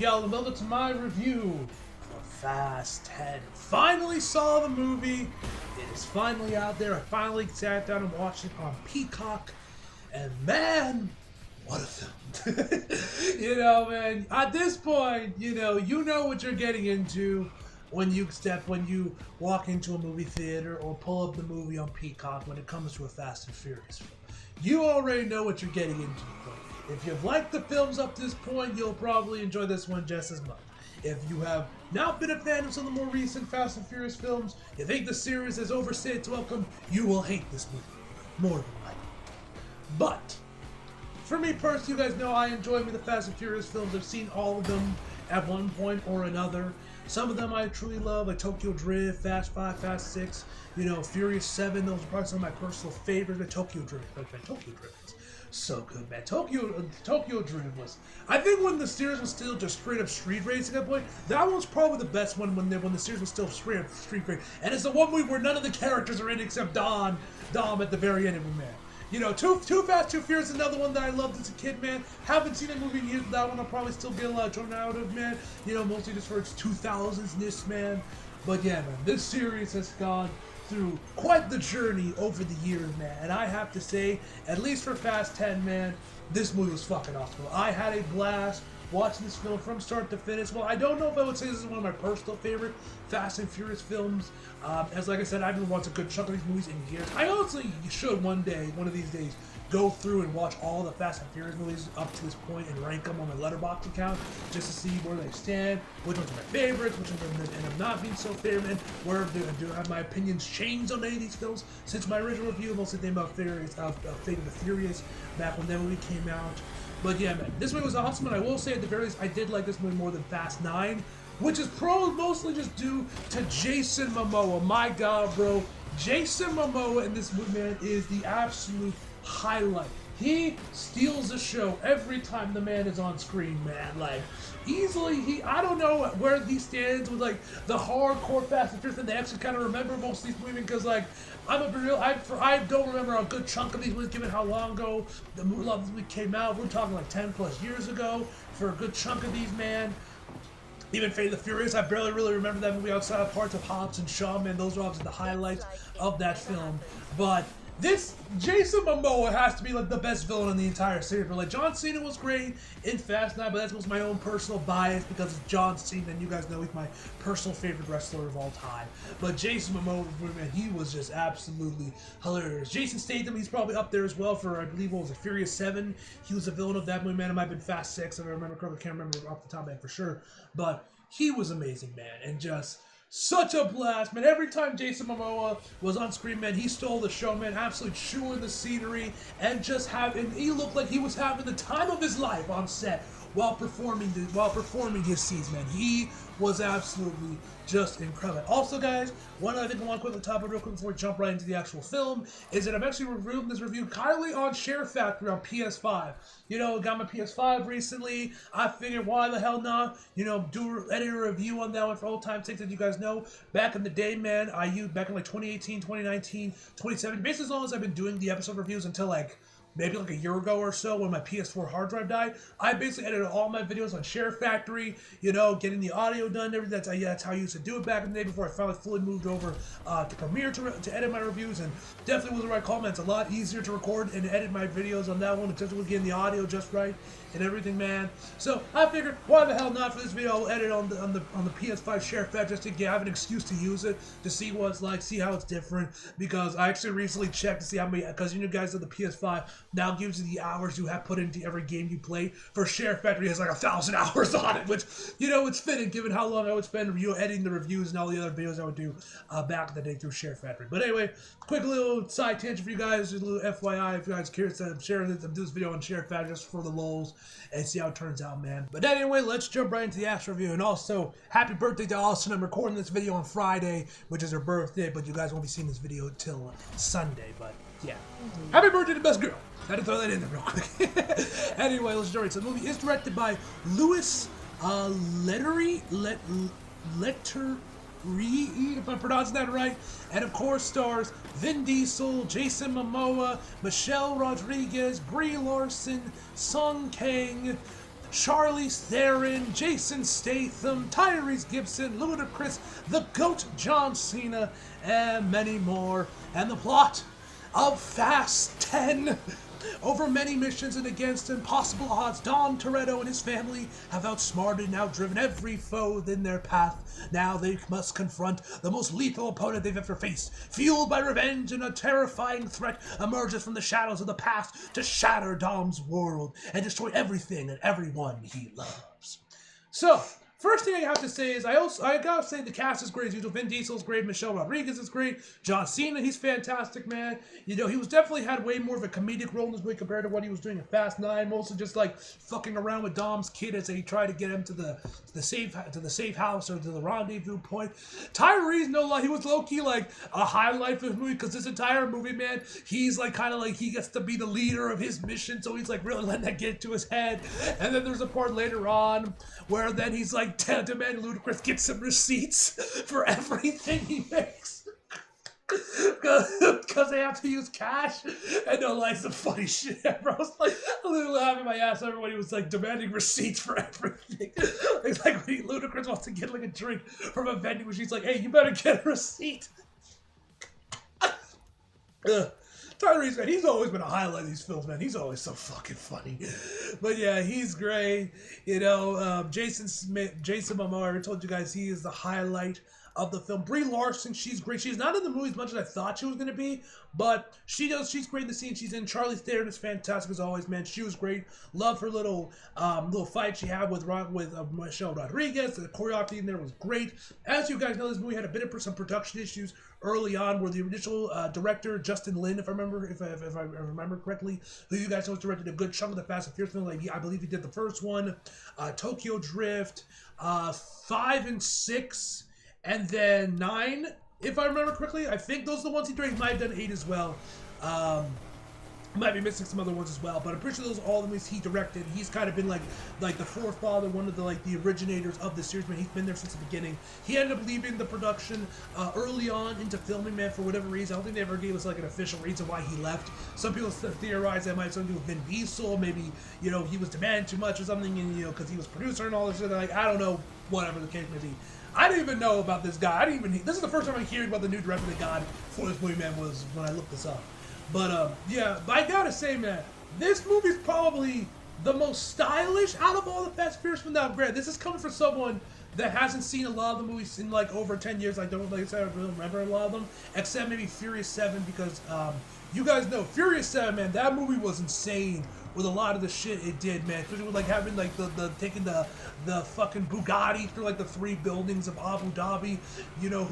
y'all, and welcome to my review for Fast 10. Finally saw the movie. It is finally out there. I finally sat down and watched it on Peacock. And man, what a film. Man, at this point, you know what you're getting into when you walk into a movie theater or pull up the movie on Peacock when it comes to a Fast and Furious film. You already know what you're getting into. If you've liked the films up to this point, you'll probably enjoy this one just as much. If you have not been a fan of some of the more recent Fast and Furious films, you think the series has overstayed its welcome, you will hate this movie more than likely. But for me personally, you guys know I enjoy the Fast and Furious films. I've seen all of them at one point or another. Some of them I truly love, like Tokyo Drift, Fast 5, Fast 6, Furious 7. Those are probably some of my personal favorites. But Tokyo Drift, so good, man. Tokyo Drift was, I think, when the series was still just straight up street racing at that point, that one was probably the best one when the series was still straight up street racing. And it's the one movie where none of the characters are in except Dom at the very end of it, man. Too Fast, Too Furious is another one that I loved as a kid, man. Haven't seen a movie in years, but that one I'll probably still get a lot of joy out of, man. Mostly just for its 2000s-ness, man. But yeah, man, this series has gone through quite the journey over the years, man. And I have to say, at least for Fast 10, man, this movie was fucking awesome. I had a blast watching this film from start to finish. Well, I don't know if I would say this is one of my personal favorite Fast and Furious films. As like I said, I've been watching a good chunk of these movies in years. I honestly should one of these days, go through and watch all the Fast and Furious movies up to this point and rank them on my Letterboxd account just to see where they stand, which ones are my favorites, which ones end up not being so favorite, and where do have my opinions changed on any of these films since my original review, mostly thinking about Fate of the Furious back when that movie came out. But yeah, man, this movie was awesome, and I will say at the very least, I did like this movie more than Fast 9, which is mostly just due to Jason Momoa. My God, bro. Jason Momoa in this movie, man, is the absolute highlight. He steals the show every time the man is on screen, man. Like, easily, I don't know where he stands with, like, the hardcore Fast and Furious, and they actually kind of remember most of these movies, because, like, I don't remember a good chunk of these movies, given how long ago the movie came out. We're talking, like, 10 plus years ago for a good chunk of these, man. Even Fate of the Furious, I barely really remember that movie outside of parts of Hobbs and Shaw, man. Those are obviously the highlights of that film. But this Jason Momoa has to be like the best villain in the entire series. But like John Cena was great in Fast 9, but that was my own personal bias because it's John Cena, and you guys know he's my personal favorite wrestler of all time. But Jason Momoa, man, he was just absolutely hilarious. Jason Statham, he's probably up there as well for, I believe, what was it, Furious 7? He was a villain of that movie, man. It might have been Fast 6, if I remember correctly. I can't remember off the top of my head for sure. But he was amazing, man, and just such a blast, man. Every time Jason Momoa was on screen, man, he stole the show, man. Absolutely chewing the scenery and he looked like he was having the time of his life on set while performing his scenes, man. He was absolutely just incredible. Also, guys, one other thing I want to quickly top it real quick before we jump right into the actual film is that I'm actually reviewing this review kindly on Share Factory on PS5. Got my PS5 recently. I figured, why the hell not? Edit a review on that one for old time's sake. That you guys know, back in the day, man, I used back in like 2018, 2019, 2017, basically as long as I've been doing the episode reviews until like maybe like a year ago or so when my PS4 hard drive died. I basically edited all my videos on Share Factory, getting the audio done and everything. That's how I used to do it back in the day before I finally fully moved over to Premiere to edit my reviews, and definitely was the right call, man. It's a lot easier to record and edit my videos on that one, just getting the audio just right and everything, man. So I figured, why the hell not for this video? I'll edit on the PS5 Share Factory just to have an excuse to use it, to see what it's like, see how it's different, because I actually recently checked to see how many, because guys know the PS5 now gives you the hours you have put into every game you play. For Share Factory, has like 1,000 hours on it, which, it's fitting given how long I would spend editing the reviews and all the other videos I would do back in the day through Share Factory. But anyway, quick little side tangent for you guys, just a little FYI if you guys are curious. I'm sharing this video on Share Factory just for the lulz and see how it turns out, man. But anyway, let's jump right into the actual review. And also, happy birthday to Austin. I'm recording this video on Friday, which is her birthday, but you guys won't be seeing this video until Sunday. But yeah, happy birthday to Best Girl. Had to throw that in there real quick. Anyway, let's jump right. So the movie is directed by Louis Leterrier, if I'm pronouncing that right, and of course stars Vin Diesel, Jason Momoa, Michelle Rodriguez, Brie Larson, Sung Kang, Charlize Theron, Jason Statham, Tyrese Gibson, Ludacris, the GOAT John Cena, and many more. And the plot of Fast 10. Over many missions and against impossible odds, Dom Toretto and his family have outsmarted and outdriven every foe in their path. Now they must confront the most lethal opponent they've ever faced. Fueled by revenge, and a terrifying threat emerges from the shadows of the past to shatter Dom's world and destroy everything and everyone he loves. So, first thing I have to say is I gotta say the cast is great as usual. Vin Diesel's great, Michelle Rodriguez is great, John Cena, he's fantastic, man. You know, he was definitely had way more of a comedic role in this movie compared to what he was doing in Fast 9. Mostly just like fucking around with Dom's kid as they try to get him to the safe house or to the rendezvous point. Tyrese, no lie, he was low key like a highlight for the movie because this entire movie, man, he's like kind of like he gets to be the leader of his mission, so he's like really letting that get to his head. And then there's a part later on where then he's like demanding Ludacris get some receipts for everything he makes because they have to use cash. And no, like the funny shit ever. I was like a little laughing my ass. Everybody was like demanding receipts for everything. It's like when Ludacris wants to get like a drink from a vending machine, he's like, "Hey, you better get a receipt." Tyrese, man, he's always been a highlight of these films, man. He's always so fucking funny. But yeah, he's great. You know, Jason Momoa, I told you guys he is the highlight of the film. Brie Larson, she's great. She's not in the movie as much as I thought she was going to be, but she's great in the scene she's in. Charlize Theron is fantastic as always, man. She was great. Love her little fight she had with Michelle Rodriguez. The choreography in there was great. As you guys know, this movie had a bit of some production issues early on, where the initial director, Justin Lin, if I remember correctly, who you guys know has directed a good chunk of the Fast and Furious film. Like I believe he did the first one, Tokyo Drift, 5 and 6. And then 9, if I remember correctly. I think those are the ones he directed. He might have done 8 as well. Might be missing some other ones as well, but I'm pretty sure those are all the movies he directed. He's kind of been like the forefather, one of the originators of the series, man. He's been there since the beginning. He ended up leaving the production early on into filming, man, for whatever reason. I don't think they ever gave us like an official reason why he left. Some people theorize that might have something to do with Vin Diesel. Maybe, you know, he was demanding too much or something, and you know, because he was producer and all this shit. Like, I don't know, whatever the case may be. I didn't even know about this guy. This is the first time I'm hearing about the new director they got for this movie, man, was when I looked this up. But, yeah, but I gotta say, man, this movie's probably the most stylish out of all the Fast and Furious films. Now, granted, this is coming from someone that hasn't seen a lot of the movies in, like, over 10 years. I don't, like I said, I really remember a lot of them, except maybe Furious 7, because, you guys know, Furious 7, man, that movie was insane with a lot of the shit it did, man. Especially with, like, having, like, taking the fucking Bugatti through, like, the 3 buildings of Abu Dhabi. You know,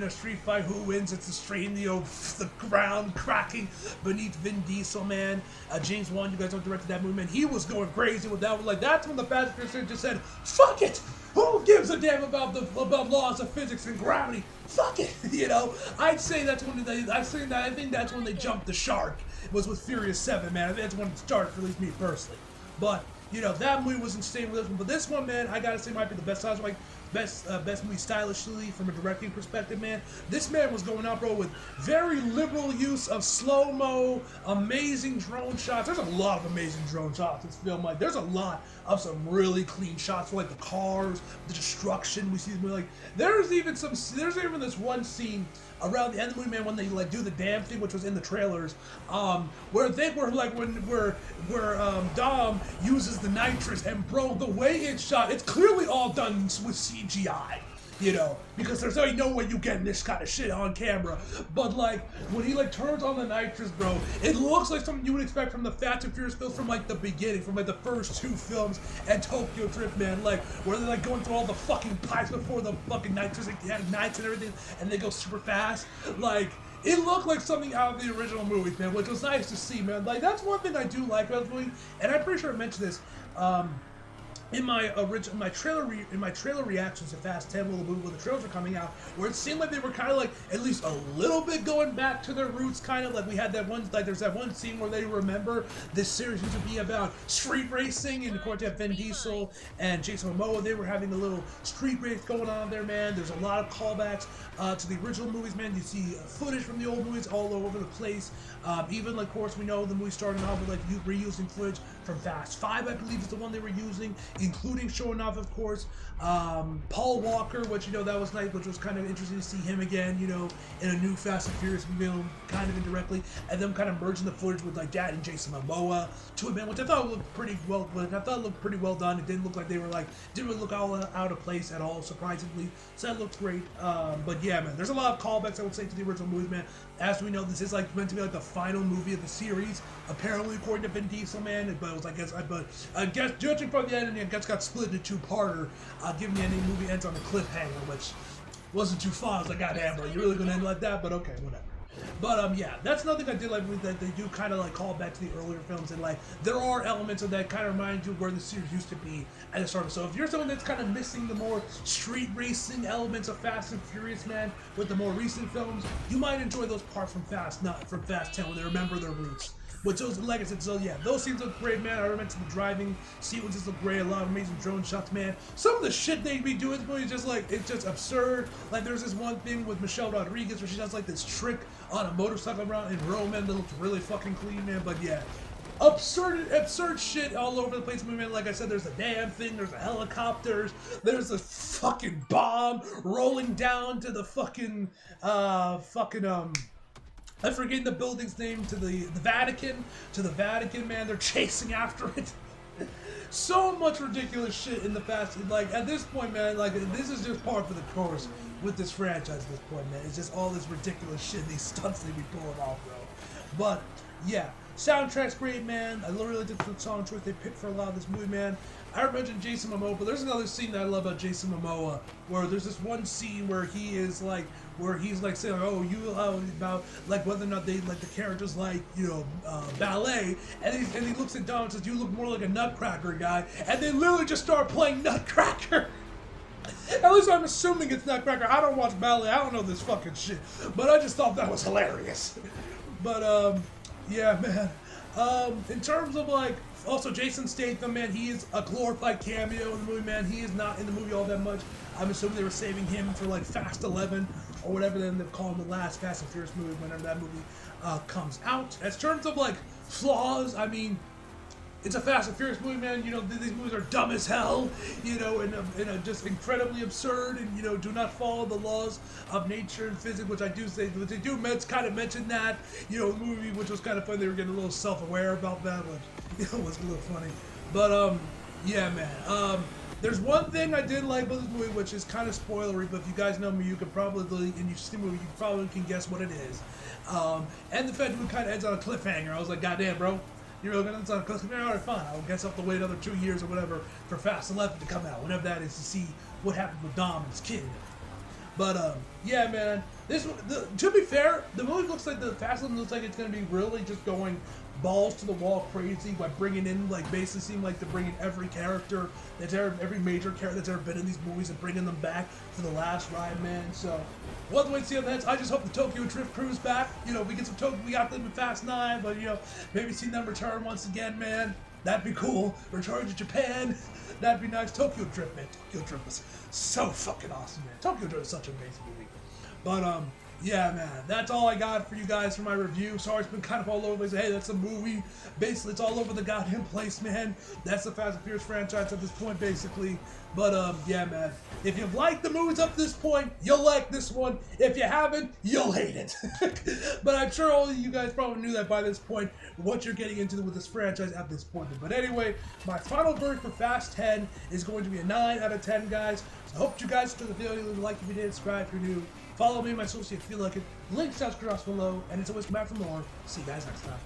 street fight, who wins? It's the street, you know, the ground cracking beneath Vin Diesel, man. James Wan, you guys know, directed that movie, man. He was going crazy with that one. Like, that's when the Fast and Furious just said, fuck it! Who gives a damn about laws of physics and gravity? Fuck it, you know. I think that's when they jumped the shark. It was with Furious 7, man. I think that's when it started, for at least me personally. But you know, that movie was insane with this one. But this one, man, I gotta say, might be the best size, like best movie stylishly from a directing perspective, man. This man was going out, bro, with very liberal use of slow-mo, amazing drone shots. There's a lot of amazing drone shots in this film. Like, there's a lot of some really clean shots for, like, the cars, the destruction we see. Like, there's even this one scene around the end of the movie, man, when they like do the damn thing, which was in the trailers, where they were like where Dom uses the nitrous, and bro, the way it's shot, it's clearly all done with CGI, you know, because there's already no way you getting this kind of shit on camera. But like when he like turns on the nitrous, bro, it looks like something you would expect from the Fast and Furious films from like the beginning, from like the first 2 films and Tokyo Drift, man, like where they're like going through all the fucking pipes before the fucking nitrous, like they had nights and everything, and they go super fast. Like, it looked like something out of the original movies, man, which was nice to see, man. Like, that's one thing I do like about the movie, and I'm pretty sure I mentioned this. in my trailer reactions to Fast 10 when the trailers were coming out, where it seemed like they were kind of like at least a little bit going back to their roots, kind of like we had that one, like there's that one scene where they remember this series used to be about street racing, and of course you have Vin Diesel and Jason Momoa. They were having a little street race going on there, man. There's a lot of callbacks to the original movies, man. You see footage from the old movies all over the place. Even, like, of course, we know the movie starting off with like reusing footage from Fast 5, I believe is the one they were using, including showing off, of course, Paul Walker, which, you know, that was nice, which was kind of interesting to see him again, you know, in a new Fast and Furious film, kind of indirectly, and them kind of merging the footage with like that and Jason Momoa to a man, which I thought looked pretty well. Done. It didn't look like they were like didn't really look all out of place at all, surprisingly. So that looked great. But yeah, man, there's a lot of callbacks, I would say, to the original movies, man. As we know, this is like meant to be like the final movie of the series, apparently, according to Vin Diesel, man. But it was, I guess judging from the ending, I guess got split into two-parter. Given the ending, movie ends on a cliffhanger, which wasn't too fun. I was like, goddamn, bro, you really gonna end like that? But okay, whatever. But yeah, that's another thing I did like, that they do kind of like call back to the earlier films, and like there are elements of that kind of remind you of where the series used to be at the start. So if you're someone that's kind of missing the more street racing elements of Fast and Furious, man, with the more recent films, you might enjoy those parts from Fast 10 when they remember their roots. But those, like I said, so yeah, those scenes look great, man. I already mentioned the driving sequences look great. A lot of amazing drone shots, man. Some of the shit they be doing in this movie is just like, it's just absurd. Like there's this one thing with Michelle Rodriguez where she does like this trick on a motorcycle around in Rome, man, that looks really fucking clean, man. But yeah, absurd shit all over the place, man. Like I said, there's a damn thing, there's a helicopters, there's a fucking bomb rolling down to the fucking I'm forgetting the building's name, to the Vatican, man. They're chasing after it. So much ridiculous shit in the Fast. Like at this point, man, like this is just part of the course with this franchise. At this point, man, it's just all this ridiculous shit, these stunts they be pulling off, bro. But yeah, soundtrack's great, man. I really like the song choice they picked for a lot of this movie, man. I already mentioned Jason Momoa, but there's another scene that I love about Jason Momoa, where there's this one scene where he's like saying, oh, you about like whether or not they like the characters like, you know, ballet, and he looks at Dom and says, you look more like a Nutcracker guy, and they literally just start playing Nutcracker. At least I'm assuming it's Nutcracker. I don't watch ballet. I don't know this fucking shit, but I just thought that was hilarious. But yeah, man. In terms of like, also Jason Statham, man, he is a glorified cameo in the movie, man. He is not in the movie all that much. I'm assuming they were saving him for like Fast 11 or whatever they end up calling the last Fast and Furious movie whenever that movie comes out. As terms of like flaws, I mean, it's a Fast and Furious movie, man. You know, these movies are dumb as hell, you know, and just incredibly absurd, and, you know, do not follow the laws of nature and physics, which I do say, which they do kind of mention that, you know, the movie, which was kind of funny. They were getting a little self-aware about that, which, you know, was a little funny. But, yeah, man. There's one thing I did like about this movie, which is kind of spoilery, but if you guys know me, you could probably, and you've seen the movie, you probably can guess what it is. And the fact that it kind of ends on a cliffhanger. I was like, goddamn, bro. You're really gonna start close. Alright, fine. I'll guess I'll have to wait another 2 years or whatever for Fast 11 to come out, whatever that is, to see what happened with Dom and his kid. But yeah, man. To be fair, the movie looks like the Fast 11 looks like it's gonna be really just going balls to the wall crazy by bringing in, like, basically seem like they're bringing every character every major character that's ever been in these movies and bringing them back for the last ride, man. So we'll have to wait and see how that's. I just hope the Tokyo Drift crew's back. You know, we get some Tokyo. We got them in Fast 9, but, you know, maybe see them return once again, man. That'd be cool. Return to Japan. That'd be nice. Tokyo Drift, man. Tokyo Drift was so fucking awesome, man. Tokyo Drift is such an amazing movie. But yeah, man, that's all I got for you guys for my review. Sorry, it's been kind of all over the place. Hey, that's a movie. Basically, it's all over the goddamn place, man. That's the Fast and Furious franchise at this point, basically. But, yeah, man, if you've liked the movies up to this point, you'll like this one. If you haven't, you'll hate it. But I'm sure all of you guys probably knew that by this point, what you're getting into with this franchise at this point. But anyway, my final verdict for Fast 10 is going to be a 9 out of 10, guys. So I hope you guys enjoyed the video. Leave a like if you did, subscribe if you're new. Follow me on my socials if you feel like it. Links down below, and it's always come back for more. See you guys next time.